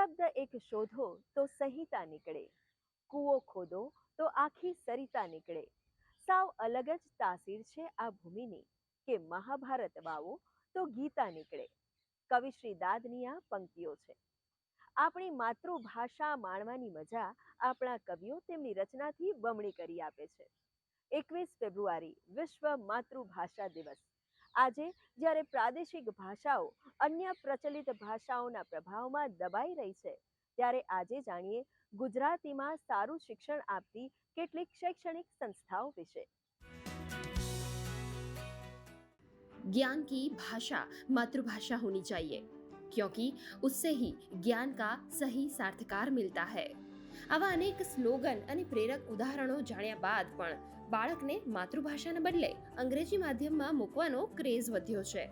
શબ્દ એક શોધો તો સંહિતા નીકળે, કૂવો ખોદો તો આખી સરિતા નીકળે. સાવ અલગ જ તાસીર છે આ ભૂમિની કે મહાભારત વાવો તો ગીતા નીકળે. કવિશ્રી દાદની આ પંક્તિઓ છે. આપણી માતૃભાષા માણવાની મજા આપણા કવિઓ તેમની રચનાથી બમણી કરી આપે છે. 21 ફેબ્રુઆરી વિશ્વ માતૃભાષા દિવસ. આજે જ્યારે પ્રાદેશિક ભાષાઓ અન્ય પ્રચલિત ભાષાઓના પ્રભાવમાં દબાઈ રહી છે, ત્યારે આજે જાણીએ ગુજરાતીમાં સારું શિક્ષણ આપતી કેટલીક शैक्षणिक संस्थाओं विषय। ज्ञान की भाषा मातृभाषा होनी चाहिए, क्योंकि उससे ही ज्ञान का सही सार्थकार मिलता है। આવા અનેક સ્લોગન અને પ્રેરક ઉદાહરણો જાણ્યા બાદ પણ બાળકને માતૃભાષાને બદલે અંગ્રેજી માધ્યમમાં મૂકવાનો ક્રેઝ વધ્યો છે.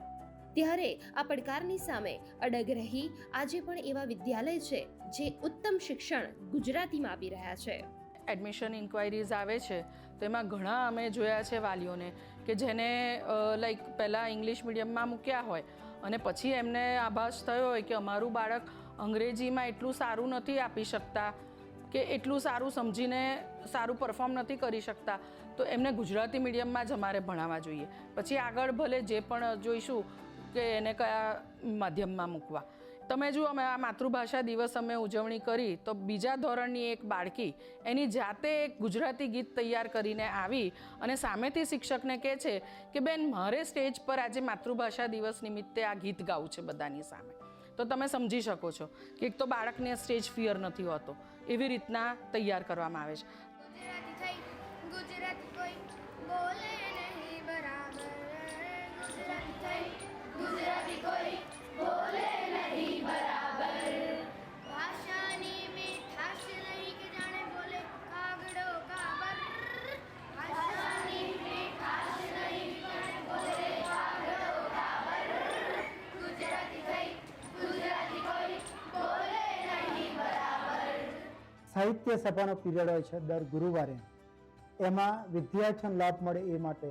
ત્યારે આ પડકારની સામે અડગ રહી આજે પણ એવા વિદ્યાલય છે જે ઉત્તમ શિક્ષણ ગુજરાતીમાં આપી રહ્યા છે. એડમિશન ઇન્ક્વાયરીઝ આવે છે તો એમાં ઘણા અમે જોયા છે વાલીઓને કે જેને લાઈક પહેલાં ઇંગ્લિશ મીડિયમમાં મૂક્યા હોય અને પછી એમને આભાસ થયો હોય કે અમારું બાળક અંગ્રેજીમાં એટલું સારું નથી આપી શકતા કે એટલું સારું સમજીને સારું પરફોર્મ નથી કરી શકતા, તો એમને ગુજરાતી મીડિયમમાં જ અમારે ભણાવવા જોઈએ. પછી આગળ ભલે જે પણ જોઈશું કે એને કયા માધ્યમમાં મૂકવા. તમે જુઓ, અમે આ માતૃભાષા દિવસ અમે ઉજવણી કરી તો બીજા ધોરણની એક બાળકી એની જાતે એક ગુજરાતી ગીત તૈયાર કરીને આવી અને સામેથી શિક્ષકને કહે છે કે બેન, મારે સ્ટેજ પર આજે માતૃભાષા દિવસ નિમિત્તે આ ગીત ગાવું છે બધાની સામે. તો તમે સમજી શકો છો કે એક તો બાળકને સ્ટેજ ફિયર નથી હોતો, એવી રીતના તૈયાર કરવામાં આવે છે. ગુજરાતી કોઈ બોલે નહીં બરાબર, ગુજરાતી કોઈ બોલે નહીં બરાબર, ભાષાની મીઠાશ નહીં કે જાણે બોલે કાગડો કાબર, ભાષાની મીઠાશ નહીં કે જાણે બોલે કાગડો કાબર, ગુજરાતી કોઈ બોલે નહીં બરાબર. સાહિત્ય સભાનો પીરિયડ હોય છે દર ગુરુવારે. એમાં વિદ્યાર્થીઓને લાભ મળે એ માટે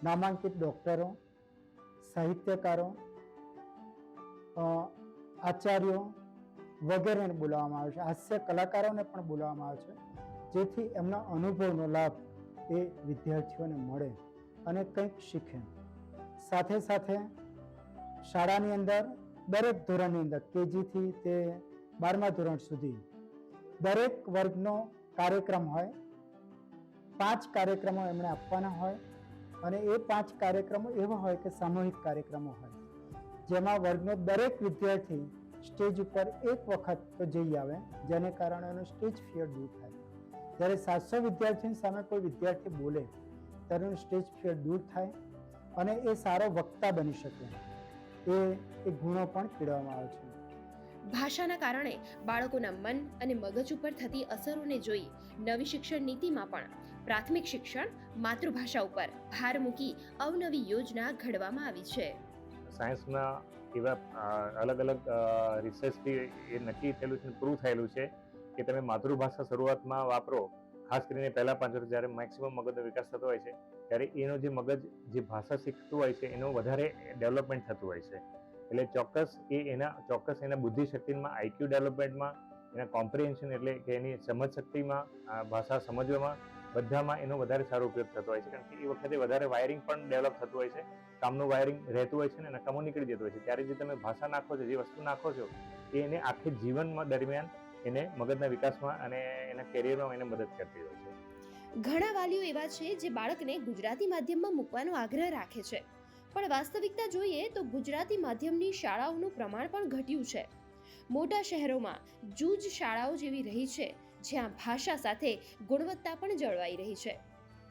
નામાંકિત ડૉક્ટરો, સાહિત્યકારો, આચાર્યો વગેરેને બોલાવવામાં આવે છે. હાસ્ય કલાકારોને પણ બોલાવવામાં આવે છે, જેથી એમના અનુભવનો લાભ એ વિદ્યાર્થીઓને મળે અને કંઈક શીખે. સાથે સાથે શાળાની અંદર દરેક ધોરણની અંદર કેજીથી તે 12મા ધોરણ સુધી દરેક વર્ગનો કાર્યક્રમ હોય. 5 કાર્યક્રમો એમણે આપવાના હોય અને એ 5 કાર્યક્રમો એવા હોય કે સામૂહિક કાર્યક્રમો હોય, જેમાં વર્ગનો દરેક વિદ્યાર્થી સ્ટેજ ઉપર એક વખત તો જઈ આવે, જેને કારણે એનો સ્ટેજ ફિયર દૂર થાય. જ્યારે 700 વિદ્યાર્થીની સામે કોઈ વિદ્યાર્થી બોલે ત્યારે એનું સ્ટેજ ફિયર દૂર થાય અને એ સારો વક્તા બની શકે. એ ગુણો પણ કેળવવામાં આવે છે. ભાષાના કારણે બાળકોના મન અને મગજ ઉપર થતી અસરોને જોઈ નવી શિક્ષણ નીતિમાં પણ પ્રાથમિક શિક્ષણ માતૃભાષા ઉપર ભાર મૂકી અવનવી યોજના ઘડવામાં આવી છે. સાયન્સમાં એવા અલગ અલગ રિસર્ચથી એ નક્કી થયેલું છે, પ્રૂવ થયેલું છે કે તમે માતૃભાષા શરૂઆતમાં વાપરો, ખાસ કરીને પહેલા 5 વર્ષ જ્યારે મેક્સિમમ મગજનો વિકાસ થતો હોય છે, ત્યારે એનો જે મગજ જે ભાષા શીખતું હોય છે એનું વધારે ડેવલપમેન્ટ થતું હોય છે. એટલે ચોક્કસ એના બુદ્ધિ શક્તિમાં, આઈક્યુ ડેવલપમેન્ટમાં, એના કોમ્પ્રિહેન્શન એટલે કે એની સમજ શક્તિમાં, ભાષા સમજવામાં, બધામાં એનો વધારે સારો ઉપયોગ થતો હોય છે. કારણ કે એ વખતે વધારે વાયરિંગ પણ ડેવલપ થતું હોય છે, કામનું વાયરિંગ રહેતું હોય છે ને નકામું નીકળી જતું હોય છે. ત્યારે જે તમે ભાષા નાખો છો, જે વસ્તુ નાખો છો, એ એને આખે જીવનમાં દરમિયાન એને મગજના વિકાસમાં અને એના કેરિયરમાં એને મદદ કરતી હોય છે. ઘણા વાલીઓ એવા છે જે બાળકને ગુજરાતી માધ્યમમાં મૂકવાનો આગ્રહ રાખે છે, પણ વાસ્તવિકતા જોઈએ તો ગુજરાતી માધ્યમની શાળાઓનું પ્રમાણ પણ ઘટ્યું છે. મોટા શહેરોમાં જૂજ શાળાઓ જેવી રહી છે, જ્યાં ભાષા સાથે ગુણવત્તા પણ જળવાઈ રહી છે.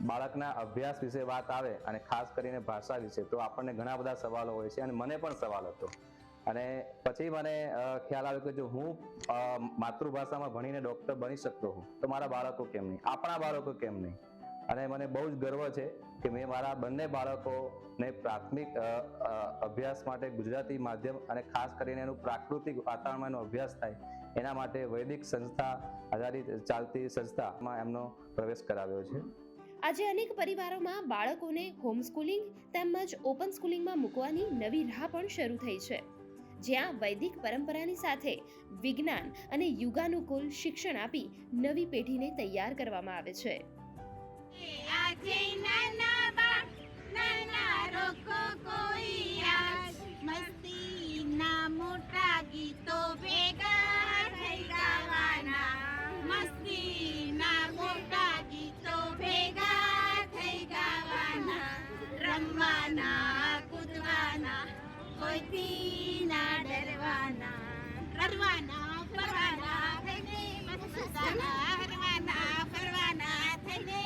બાળકના અભ્યાસ વિશે વાત આવે અને ખાસ કરીને ભાષા વિશે તો આપણને ઘણા બધા સવાલો હોય છે અને મને પણ સવાલ હતો. અને પછી મને ખ્યાલ આવ્યો કે જો હું માતૃભાષામાં ભણીને ડૉક્ટર બની શકતો હોઉં તો મારા બાળકો કેમ નહીં, આપણા બાળકો કેમ નહીં. અને મને બહુ જ ગર્વ છે કે મેં મારા બંને બાળકોને પ્રાથમિક અભ્યાસ માટે ગુજરાતી માધ્યમ અને ખાસ કરીને એનું પ્રાકૃતિક વાતાવરણમાં એનો અભ્યાસ થાય એના માટે વૈદિક સંસ્થા આધારિત ચાલતી સંસ્થામાં એમનો પ્રવેશ કરાવ્યો છે. આજે અનેક પરિવારોમાં બાળકોને હોમ સ્કૂલિંગ તેમજ ઓપન સ્કૂલિંગમાં મૂકવાની નવી રાહ પણ શરૂ થઈ છે, જ્યાં વૈદિક પરંપરાની સાથે વિજ્ઞાન અને યુગાનુકૂળ શિક્ષણ આપી નવી પેઢીને તૈયાર કરવામાં આવે છે. આજે નાના બાળ નાના રોકો કોઈ આજ મસ્તીના મોટા ગીતો ભેગા થઈ ગાવાના મસ્તીના મોટા ગીતો ભેગા થઈ ગાવાના રમવાના કૂદવાના કોઈથી ના ડરવાના રડવાના ફરવાના થઈને મસ્તાના હરવાના ફરવાના થઈને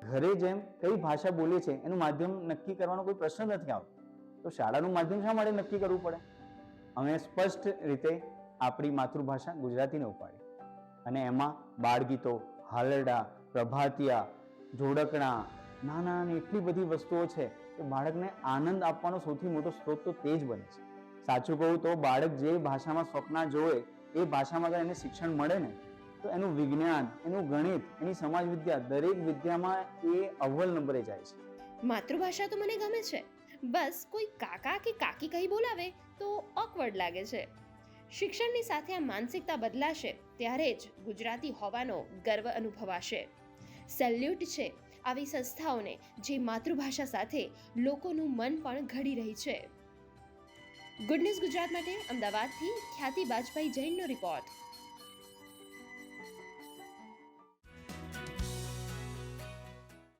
ઘરે જેમ કઈ ભાષા બોલે છે એનું માધ્યમ નક્કી કરવાનો કોઈ પ્રશ્ન નથી આવતો, તો શાળાનું માધ્યમ શા માટે નક્કી કરવું પડે? અમે સ્પષ્ટ રીતે આપણી માતૃભાષા ગુજરાતીને ઉપાડી અને એમાં બાળગીતો, હાલરડા, પ્રભાતિયા, જોડકણા, નાના અને એટલી બધી વસ્તુઓ છે કે બાળકને આનંદ આપવાનો સૌથી મોટો સ્ત્રોત તો તે જ બને છે. સાચું કહું તો બાળક જે ભાષામાં સ્વપ્ન જોવે એ ભાષામાં અગર એને શિક્ષણ મળે ને તો એનું વિજ્ઞાન, એનું ગણિત, એની સમાજ વિદ્યા દરેક વિદ્યામાં એ અવ્વલ નંબરે જાય છે. માતૃભાષા તો મને ગમે છે, બસ કોઈ કાકા કે કાકી કહી બોલાવે તો ઓકવર્ડ લાગે છે. શિક્ષણની સાથે આ માનસિકતા બદલાશે ત્યારે જ ગુજરાતી હોવાનો ગર્વ અનુભવાશે. સેલ્યુટ છે આવી સંસ્થાઓને જે માતૃભાષા સાથે લોકોનું મન પણ ઘડી રહી છે. ગુડ ન્યૂઝ ગુજરાત માટે અમદાવાદથી ખ્યાતિ બાજપાઈ જૈનનો રિપોર્ટ.